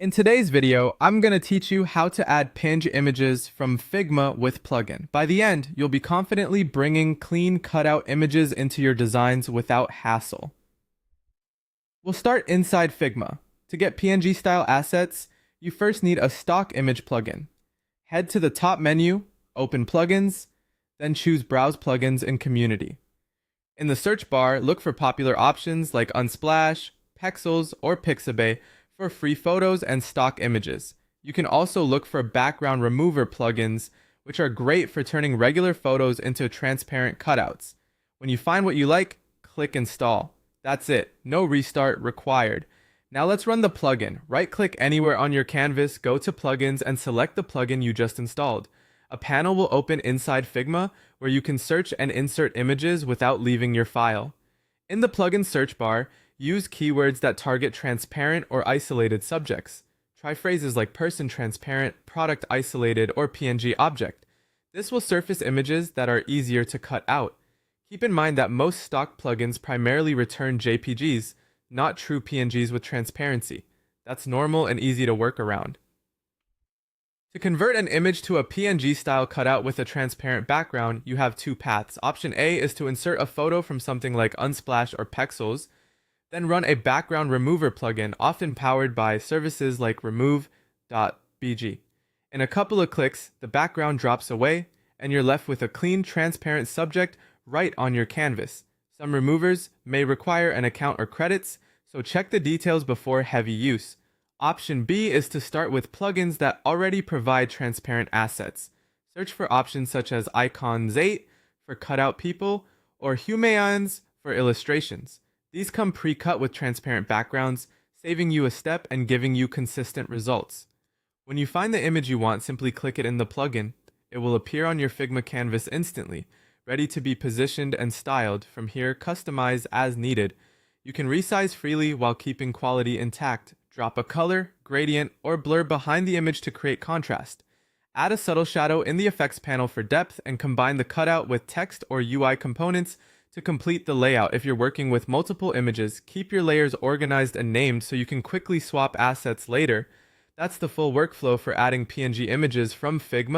In today's video, I'm going to teach you how to add PNG images from Figma with plugin. By the end, you'll be confidently bringing clean cutout images into your designs without hassle. We'll start inside Figma. To get PNG style assets, you first need a stock image plugin. Head to the top menu, open plugins, then choose browse plugins in community. In the search bar, look for popular options like Unsplash, Pexels, or Pixabay for free photos and stock images. You can also look for background remover plugins, which are great for turning regular photos into transparent cutouts. When you find what you like, click install. That's it, no restart required. Now let's run the plugin. Right-click anywhere on your canvas, go to plugins, and select the plugin you just installed. A panel will open inside Figma where you can search and insert images without leaving your file. In the plugin search bar, use keywords that target transparent or isolated subjects. Try phrases like person transparent, product isolated, or PNG object. This will surface images that are easier to cut out. Keep in mind that most stock plugins primarily return JPGs, not true PNGs with transparency. That's normal and easy to work around. To convert an image to a PNG style cutout with a transparent background, you have two paths. Option A is to insert a photo from something like Unsplash or Pexels, then run a background remover plugin, often powered by services like remove.bg. In a couple of clicks, the background drops away, and you're left with a clean, transparent subject right on your canvas. Some removers may require an account or credits, so check the details before heavy use. Option B is to start with plugins that already provide transparent assets. Search for options such as Icons 8 for cutout people or Humayans for illustrations. These come pre-cut with transparent backgrounds, saving you a step and giving you consistent results. When you find the image you want, simply click it in the plugin. It will appear on your Figma canvas instantly, ready to be positioned and styled. From here, customize as needed. You can resize freely while keeping quality intact. Drop a color, gradient, or blur behind the image to create contrast. Add a subtle shadow in the effects panel for depth and combine the cutout with text or UI components to complete the layout. If you're working with multiple images, keep your layers organized and named so you can quickly swap assets later. That's the full workflow for adding PNG images from Figma.